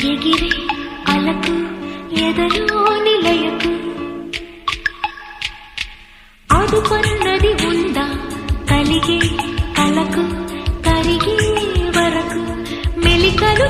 ఎగిరే అలకు ఎదలో నిలయకు అదుపన్నది ఉందా కలిగే కలకు కరిగే వరకు మెలికలు